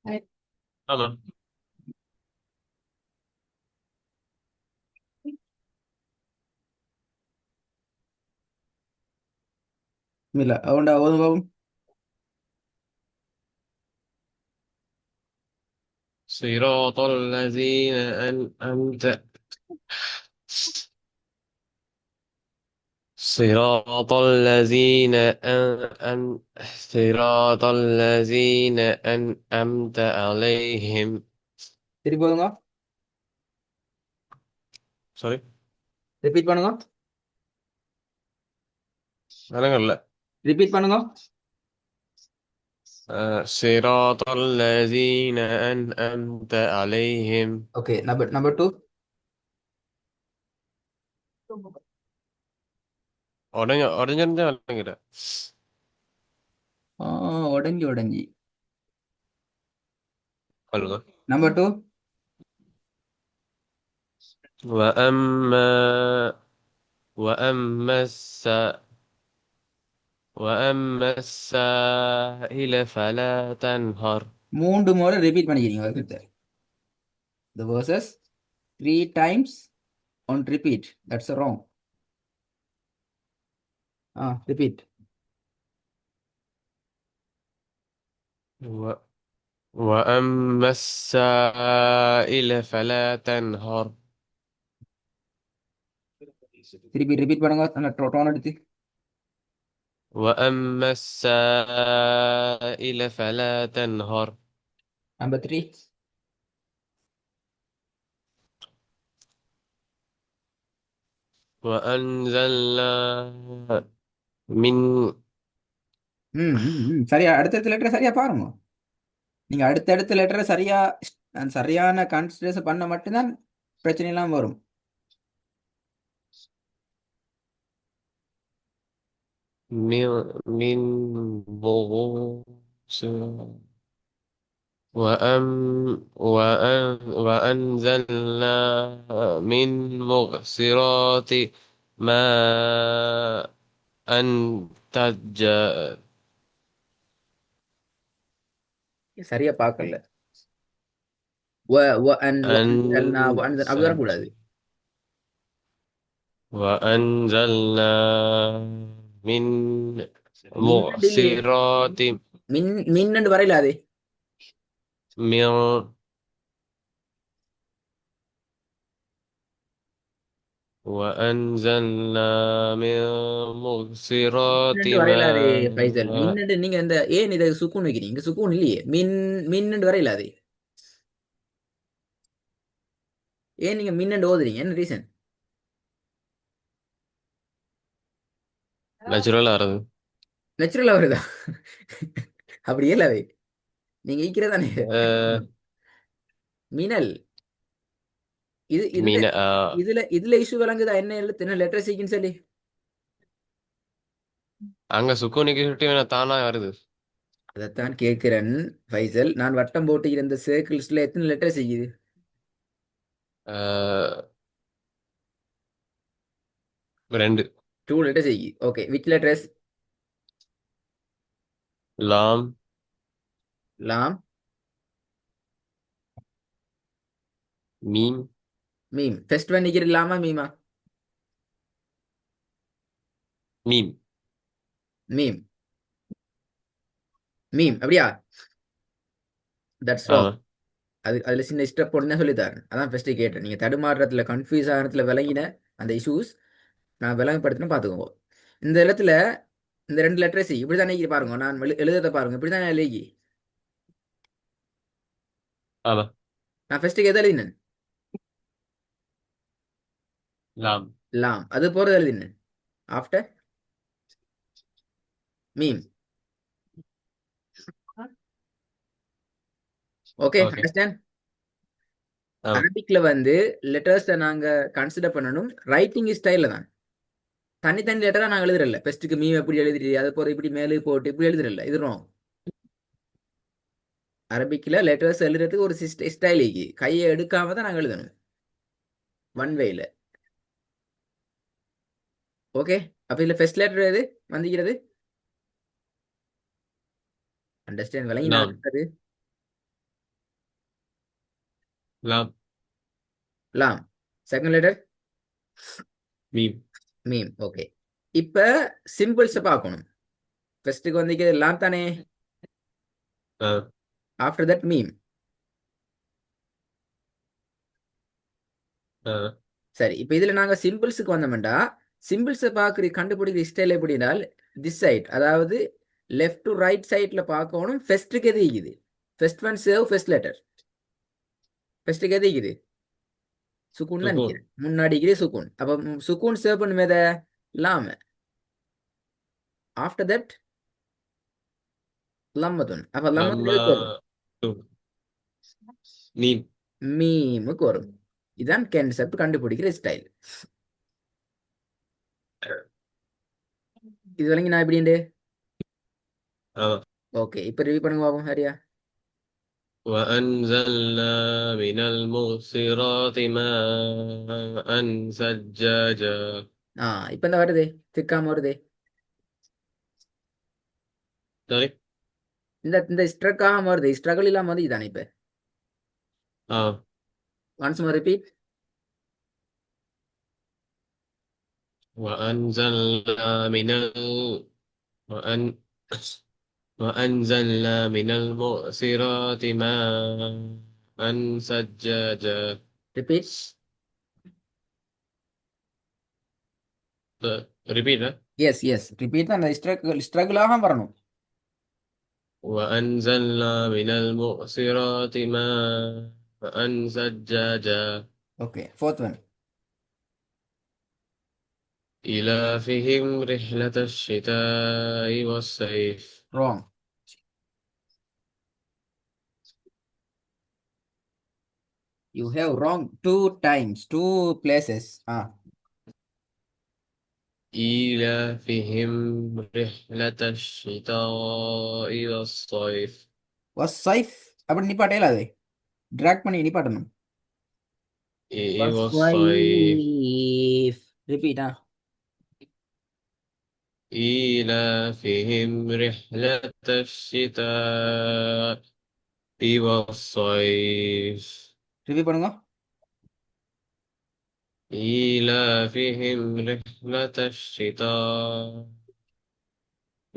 ஆமா. இல்ல அவன்டா ஓதும். صراط الذين أنعمت صراط الذين صراط الذين أنعمت عليهم. திருப்பி ஓதுங்க. sorry. ரிப்பீட் பண்ணுங்க. விளங்கல. ரிப்பீட் பண்ணுங்க. صراط الذين أنعمت عليهم. Okay, number two. உடஞ்சிருந்தா விளங்கிட. உடஞ்சி உடஞ்சி. சொல்லுங்க. Number two. وأما وأما وأما السائل فلا تنهر. மூன்று முறை ரிப்பீட் பண்ணிக்கிறீங்க வருஷத்தை. The verses three times on repeat. That's wrong. Repeat. و... وأما السائل فلا تنهر. திருப்பி ரிப்பீட் பண்ணுங்க. நல்ல டோன் எடுத்து. وأما السائل فلا تنهر. Number three. وأنزلنا من சரியா, அடுத்தடுத்த லெட்டரை சரியா பாருங்க. நீங்க அடுத்தடுத்த லெட்டரை சரியா சரியான கான்சன்ட்ரேஷன் பண்ண மட்டும்தான் பிரச்சனை எல்லாம் வரும். من بغوص وأنزلنا من مغسرات ماء ثجاجا. சரியா பார்க்கல. வ வ அன் வ அன்சல்னா வ அன்சல் அப்படி வரக்கூடாது. وأنزلنا من மின்னண்டு இல்லையே. مغسرات மின்னண்டு வரையில அது. من وأنزلنا من مغسرات மின்னண்டு வரையில அது பைசல். ماء. மின்னண்டு நீங்க இந்த ஏன் இதை சுக்கூன் வைக்கிறீங்க? இங்க சுக்கூன் இல்லையே. மின்னண்டு வரையில அது. ஏன் நீங்க மின்னண்டு ஓதுறீங்க? என்ன ரீசன்? நேச்சுரலா வருது. நேச்சுரலா வருதா? அப்படி இல்லவே. நீங்க ஈக்கிறதானே. அஹ் மினல். இது இதுல மீன இதுல இதுல இஷ்யூ விளங்குதா? என்ன எழுத்து, என்ன லெட்டர் சீக்குன்னு சொல்லி. அங்க சுக்குனிக்கு சுட்டி வேணா தானா வருது. அதைத்தான் கேட்கிறேன் ஃபைசல். நான் வட்டம் போட்டு இருந்த சர்க்கிள்ஸ்ல எத்தனை லெட்டர் செய்யுது? அஹ் ரெண்டு. டூ லெட்டர் செய்யுது. Okay, which letters? லாம், லாம், மீம், மீம். ஃபர்ஸ்ட் ஒன் நிக்கிற லாமா மீமா? மீம். மீம். மீம் அப்படியா? That's wrong. ஆமா. அதுல சின்ன ஸ்டெப் போட்டு சொல்லித்தரேன். அதான் ஃபர்ஸ்ட் கேட்டேன். நீங்க தடுமாற்றத்துல கன்ஃபியூஸ் ஆகிறதுல விளங்கின அந்த இஷ்யூஸ் நான் விளங்கப்படுத்தின பாத்துக்கோங்க. இந்த இடத்துல இந்த ரெண்டு லெட்டர்ஸ் இப்படித்தானே பாருங்க. நான் எழுதுறத பாருங்க. இப்படித்தானே எழுதி. ஆமா. நான் ஃபர்ஸ்ட்டுக்கு எதை எழுதினேன்? லாம். லாம். அது போறது எழுதினேன். After meme. Okay, okay. Understand. ஆமா. அரபிக்ல வந்து லெட்டர்ஸை நாங்க கன்சிடர் பண்ணணும் ரைட்டிங் ஸ்டைல தான். தனித்தனி லெட்டரா நாங்க எழுதுறல. ஃபர்ஸ்ட்டுக்கு மீம் எப்படி எழுதிட்டு அது போற இப்படி மேலே போட்டு இப்படி எழுதுறல. இது wrong. அரபிக்ல லெட்டர்ஸ் எழுதுறதுக்கு ஒரு ஸ்டைல் இருக்கு. கையை எடுக்காம தான் நாங்க எழுதணும். ஒன் வேல. ஓகே. அப்ப இதுல ஃபர்ஸ்ட் லெட்டர் எது வந்திக்கிறது? அண்டர்ஸ்டாண்ட் விளங்கி நான் லாம். அது. لام. லாம். Second letter ميم. மீம். ஓகே. இப்ப சிம்பிள்ஸை பார்க்கணும். ஃபர்ஸ்ட்டுக்கு வந்து லாம் தானே. آه. ஆஃப்டர் தட் மீம். آه. சரி, இப்போ இதுல நாங்க சிம்பிள்ஸுக்கு வந்தோம்டா, சிம்பிள்ஸை பார்க்குற கண்டுபிடிக்கிற ஸ்டைல் எப்படினால், திஸ் சைட் அதாவது லெஃப்ட் டு ரைட் சைட்ல பார்க்கணும். ஃபர்ஸ்ட்டுக்கு எது இருக்குது? First one save first letter. ஃபர்ஸ்ட்டுக்கு எது இருக்குது? சுக்கூன் தான் سكون. நிற்கிறேன். முன்னாடி இருக்குது சுக்கூன். அப்போ சுக்கூன் சேவ் பண்ணும் எதை? லாம். ஆஃப்டர் தட் லம்மதுன். அப்போ லம்மதுன் لما எதுக்கு வரும்? ميم. மீமுக்கு வரும். இதான் கான்செப்ட், கண்டுபிடிக்கிற ஸ்டைல். இது வரைக்கும் நான் எப்படிண்டு? آه. ஓகே, இப்போ ரிவ்யூ பண்ணுங்க பாப்போம். சரியா? وأنزلنا من المعصرات ماء ثجاجا. ஆ, இப்போ இந்த வருது, திக்காம வருது. طيب. இந்த இந்த ஸ்ட்ரக் ஆகாம வருது, ஸ்ட்ரகிள் இல்லாம வந்து இதானே இப்போ. آه. Once more repeat. وأنزلنا من وأن... وأنزلنا من المعصرات ماء ثجاجا. Repeat. repeat. Yes yes, repeat தான். அந்த ஸ்ட்ரகிள் ஆகாம வரணும். وأنزلنا من المعصرات ماء ثجاجا. Okay, fourth one. إلافهم رحلة الشتاء والصيف. Wrong. You have wrong two times, two places. ஆ, إيلافهم رحلة الشتاء والصيف. வாஸ் சைஃப். அப்படி நிப்பாட்டையில அது ட்ராக் பண்ணி நிப்பாட்டணும். والصيف. வஸ்வைஃப். ரிப்பீட். ஆ, إيلافهم رحلة الشتاء والصيف. ரிப்பீட் பண்ணுங்க. إيلافهم رحلة الشتاء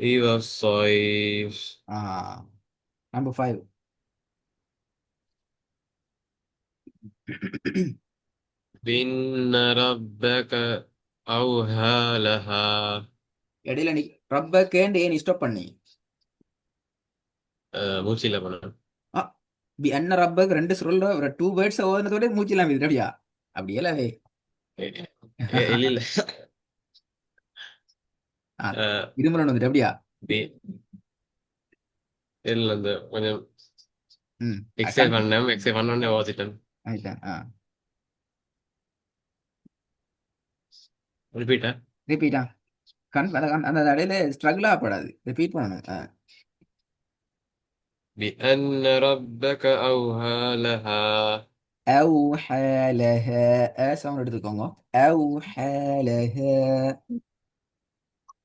والصيف. ஆ, நம்பர் 5. إن ربك أوهى لها. இடையில நீ ரப்ப கேண்டு ஏன் ஸ்டாப் பண்ணி? மூச்சில பண்ண. ஆ, பி அன்ன ரப்பக்கு ரெண்டு சொல்ற டூ வேர்ட்ஸ் ஓதுனதோட மூச்சிலாம் இது அப்படியா? அப்படியேலாவே. இல்ல இல்ல. ஆ, அஹ், இருமலன் வந்துட்டு அப்படியா? தி- இல்ல இந்த கொஞ்சம் ம், எக்ஸசைஸ் பண்ணேன், எக்ஸசைஸ் பண்ணோடனே ஓதிட்டேன். ஆயிட்டேன். ஆ, ரிப்பீட்டா. ரிப்பீட்டா. அந்த இடையில ஸ்ட்ரகிள் ஆகப்படாது, ரிப்பீட் பண்ணணும். ஆ. بأن ربك أوهى لها. أوحى لها. சவுண்ட் எடுத்துக்கோங்க. أوحى لها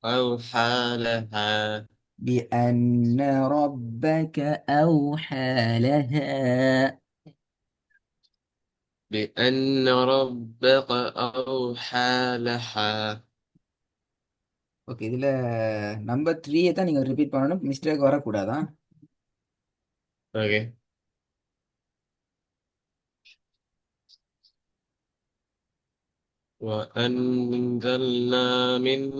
أوحى لها. بأن ربك أوحى لها. بأن ربك أوحى لها. ஓகே, இதுல நம்பர் 3 தான் நீங்க ரிப்பீட் பண்ணணும், மிஸ்டேக் வரக்கூடாதான். أوكي. وأنزلنا من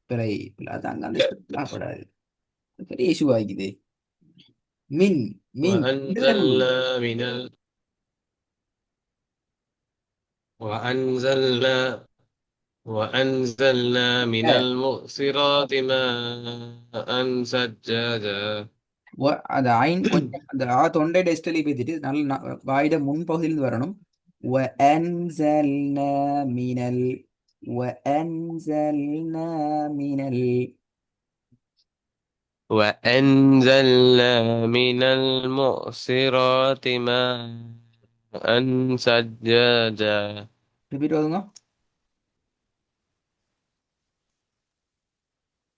பிறை அதான் அந்த ஸ்ட்ரகிள் ஆகப்படாது, பெரிய இஷ்யூ ஆகிக்குது. மின் மின் இதுதான் மீன். وأنزلنا من وأنزلنا وأنزلنا من المؤثرات ماء ثجاجا. அந்த ஐன் கொஞ்சம் அந்த தொண்டை டெஸ்டலி பேத்திட்டு நல்ல வாயிட முன்பகுதியிலிருந்து வரணும். وأنزلنا من وأنزلنا من وأنزلنا من المؤثرات ماء ثجاجا. ரிப்பீட் ஓதுங்க.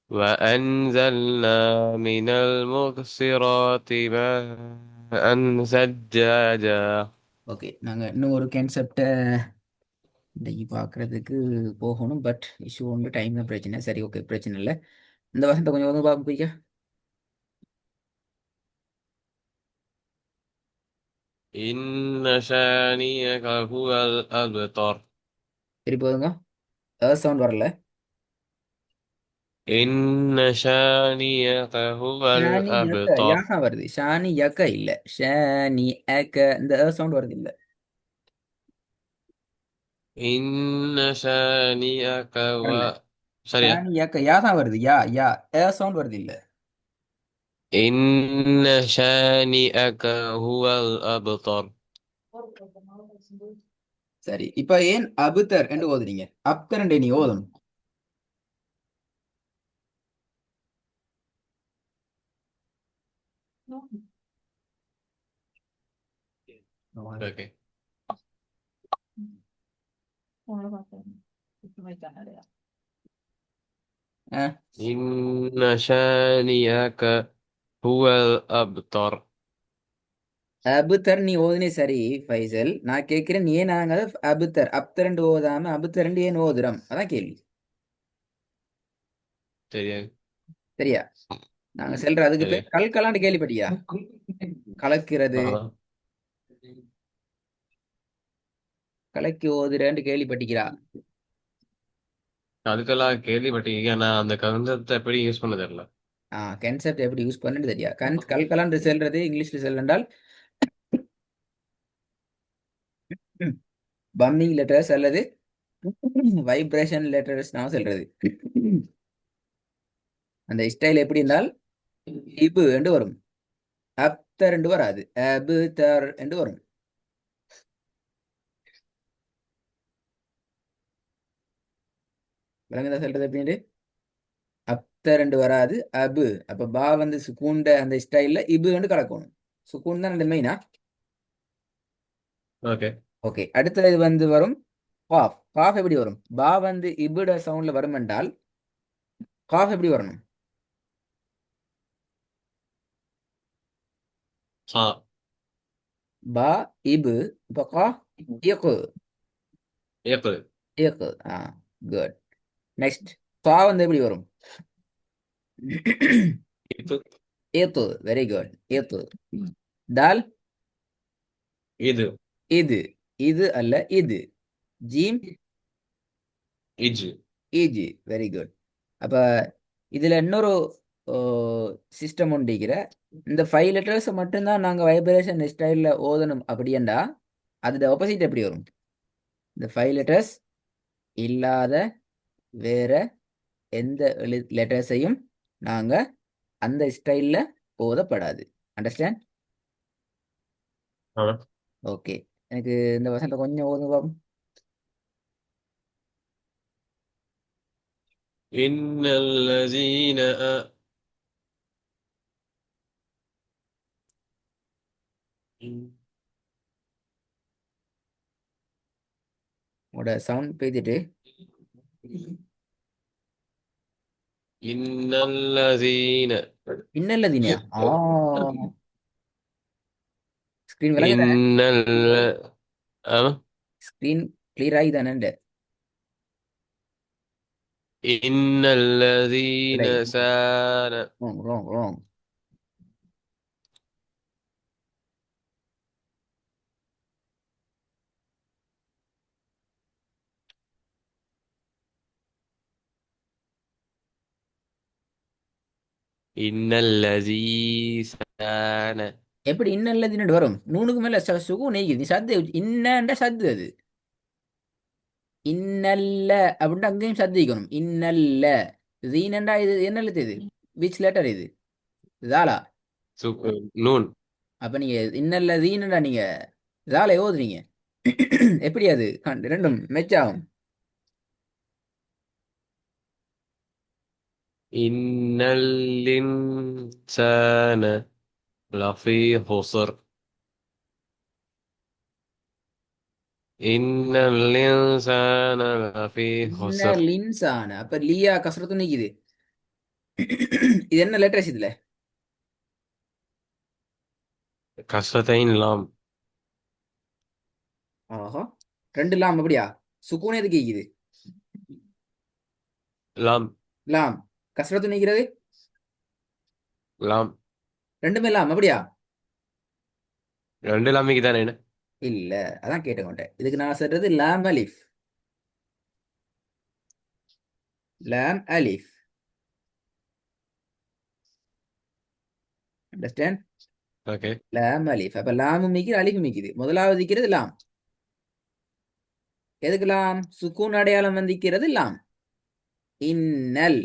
وأنزلنا من المؤثرات ماء ثجاجا. ஓகே, நாங்கள் இன்னும் ஒரு கான்செப்டை இன்னைக்கு பார்க்குறதுக்கு போகணும். பட் இஷ்யூ ஒன்று, டைம் தான் பிரச்சனை. சரி, ஓகே, பிரச்சனை இல்லை. இந்த வசனத்தை கொஞ்சம் வந்து பார்க்க போய்க்கா. إن شانئك هو الأبتر. திருப்பி போதுங்க. சவுண்ட் வரல. إن شانئك هو ஷானி யக்க الأبتر. யாகா வருது. ஷானி யக்க இல்ல. ஷானி அக்க இந்த சவுண்ட் வருது இல்ல. إن شانئك வரல. சரியா. ஷானி யக்க யா தான் வருது. யா யா சவுண்ட் வருது இல்ல. إن شانئك هو الأبتر. சரி, இப்ப ஏன் அபுத்தர் என்று ஓதுறீங்க? அப்தர் என்று நீ ஓதணும். اوكي. அஹ், إن شانئك هو الأبتر. அபுத்தர் நீ ஓதுனே சரி ஃபைசல். நான் கேட்கிறேன் ஏன் நாங்க அபுத்தர் அப்தர் என்று ஓதாம அபுத்தர் என்று ஏன் ஓதுறோம்? அதான் கேள்வி. சரியா. சரியா? நாங்க செல்ற அதுக்கு சரியா. பேர் கல்கலான்னு கேள்விப்பட்டியா? கலக்கிறது, கலக்கி ஓதுறேன்னு கேள்விப்பட்டிக்கிறா? அதுக்கெல்லாம் கேள்விப்பட்டிருக்கேன். நான் அந்த கன்செப்டை எப்படி யூஸ் பண்ண தெரியல. கன்செப்ட் எப்படி யூஸ் பண்ணுன்னு தெரியா? கல்கலான்னு செல்றது இங்கிலீஷ்ல செல்லுண்டால் பம்மிங் லெட்டர்ஸ் அல்லது வைப்ரேஷன் லெட்டர்ஸ் நான் சொல்றது. அந்த ஸ்டைல் எப்படி இருந்தால் இபு என்று வரும், அப்தர் என்று வராது. அபு தர் என்று வரும். விளங்குதா சொல்றது எப்படின்னு? அப்தர் என்று வராது, அபு. அப்ப பா வந்து சுக்கூண்ட அந்த ஸ்டைல்ல இபு என்று கலக்கணும். சுக்கூன் தான் அந்த மெயினா. ஓகே. ஓகே, அடுத்தது வந்து வரும் காஃப். காஃப் எப்படி வரும்? பா வந்து இபுட சவுண்ட்ல வரும் என்றால் காஃப் எப்படி வரணும்? ஆ. பா இபு. இப்ப கா இயக்கு. ஏப்பு. இயக்கு. குட். நெக்ஸ்ட், பா வந்து எப்படி வரும்? இது. ஏத்து. Very good. ஏத்து. தால் இது. இது. இது அல்ல இது. ஜீம் இஜு. இஜி. Very good. அப்ப இதுல இன்னொரு சிஸ்டம் உண்டிக்கிற. இந்த 5 லெட்டர்ஸ் மட்டும்தான் நாங்க வைப்ரேஷன் ஸ்டைல்ல ஓதணும் அப்படியேண்டா அதோட ஆப்போசிட் எப்படி வரும்? இந்த 5 லெட்டர்ஸ் இல்லாத வேற எந்த லெட்டர்ஸையும் நாங்க அந்த ஸ்டைல்ல ஓதப்படாது. அண்டர்ஸ்டாண்ட்? ஆ. ஓகே, எனக்கு இந்த வசனத்தை கொஞ்சம் ஓதுங்க பாப்போம். إن الذين உங்களோட சவுண்ட் பேசிட்டு. إن الذين இன்னல்லதீனியா? ஸ்கிரீன் விளங்குதானே? إن أه؟ ஸ்கிரீன் கிளியர் ஆகிதானே? إن இல்லை, الذين سان ராங் ராங் ராங். إن الذي سان எப்படி இன்னல்லதீன்னு வரும்? நூனுக்கு மேல சுகு நெய்யுது. நீ சத்து இன்னன்ற சத்து அது. இன்னல்ல அப்படின்ட்டு அங்கேயும் சத்திக்கணும். இன்னல்ல ஜீனண்டா இது என்ன எழுத்து இது? விச் லெட்டர் இது? ஜாலா. نون. அப்ப நீங்க இன்னல்ல ஜீனண்டா நீங்க ஜாலை ஓதுறீங்க. எப்படி அது ரெண்டும் மெச் ஆகும்? إن الإنسان لفي خسر. إن الإنسان لفي خسر. இன்னல் இன்சான. அப்ப லியா கசரத்து நிக்குது. இது என்ன லெட்டர்ஸ் இதுல? كسرتين لام. ஆஹா, ரெண்டு லாம் அப்படியா? சுக்கூன் எதுக்கு ஈக்குது? லாம். லாம். கஸ்ரத்து நீக்கிறது? லாம். ரெண்டுமே லாம் அப்படியா? ரெண்டு லாமிக்கு தானே என்ன? இல்ல, அதான் கேட்டுக்கொண்டேன். இதுக்கு நான் சொல்றது லாம் அலிஃப். லாம் அலிஃப். அண்டர்ஸ்டாண்ட்? ஓகே. லாம் அலிஃப். அப்ப லாமும் மிக்குது, அலிஃபும் மிக்குது. முதலாவது இருக்கிறது லாம். எதுக்கு லாம்? சுக்கூன் அடையாளம் வந்திக்கிறது லாம். இன்னல்.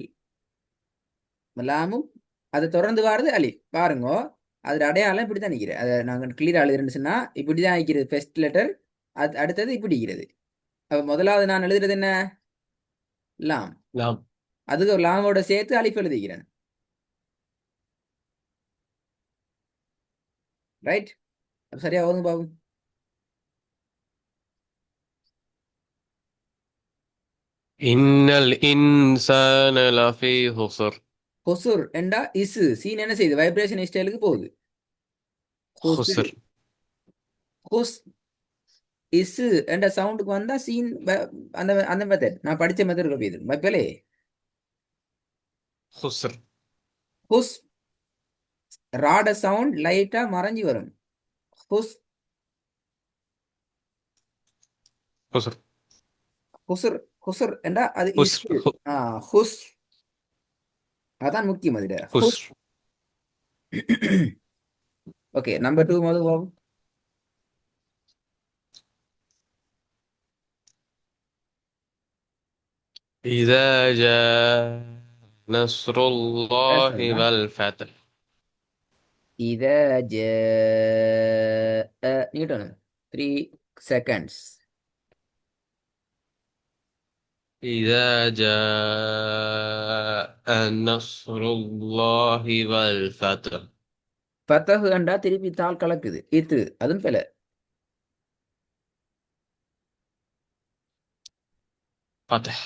லாமும் அதை தொடர்ந்து வாருது அலிஃப். பாருங்க, அதோட அடையாளம் இப்படித்தான் நிற்கிறது. அதை நாங்கள் கிளியர் எழுதுறேன்னு இப்படிதான் நிற்கிறது. ஃபர்ஸ்ட் லெட்டர், அது அடுத்தது இப்படி இருக்கிறது. அப்ப முதலாவது நான் எழுதுறது என்ன? லாம். லாம். அதுக்கு ஒரு லாமோட சேர்த்து அலிஃப் எழுதிக்கிறேன். ரைட்? சரியா ஓதுங்க பாபு. இன்னல் இன்சான லஃபீ ஹுஸ்ர். கொசுர் என்றா இசு சீன் என்ன செய்யுது? வைப்ரேஷன் ஸ்டைலுக்கு போகுது. கொசு. ஹுஸ்ர். கொஸ். இசு என்ற சவுண்டுக்கு வந்தா சீன் அந்த அந்த மெத்தட் நான் படிச்ச மெத்தட் கப்பி வைப்பலே. ஹுஸ்ர். ஹுஸ். ராட சவுண்ட் லைட்டா மறைஞ்சி வரும். ஹுஸ். ஹுஸ்ர். ஹுசுர். ஹுசுர் என்றா அது ஹுஸ்ர். இசு. ஹுஸ். அதான் முக்கியம் அதுல. ஹுஸ். ஹுஸ்ர். ஓகே, நம்பர் 2 முதல் பாபு. إذا جاء نصر الله பேசுறா. والفتح. இத ஜ நீட்டணும். 3 seconds. إذا جاء نصر الله والفتح. ஃபத்தஹு என்றா திருப்பி தாள் கலக்குது. இது அதுவும் பிழை. فتح.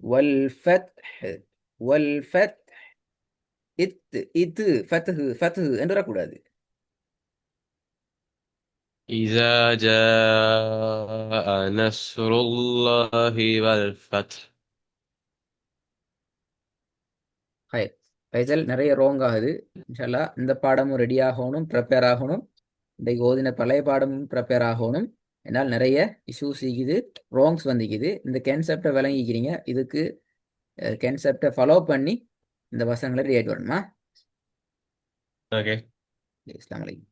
வல் ஃபத்ஹ். வல் ஃபத்ஹ். இது ஃபத்ஹு ஃபத்ஹு என்று வரக்கூடாது. إذا جاء نصر الله والفتح. ஹை. ஃபைசல் நிறைய ரோங் ஆகுது. இன்ஷால்லா இந்த பாடமும் ரெடி ஆகணும், ப்ரிப்பேர் ஆகணும். இன்றைக்கு ஓதின பழைய பாடமும் ப்ரிப்பேர் ஆகணும். என்னால் நிறைய இஷ்யூஸ் இருக்குது, ரோங்ஸ் வந்துக்குது. இந்த கன்செப்டை விளங்கிக்கிறீங்க. இதுக்கு கன்செப்டை ஃபாலோ பண்ணி இந்த வசனங்களை ரியாக்ட் பண்ணணுமா? Okay. அஸ்ஸலாமு அலைக்கும்.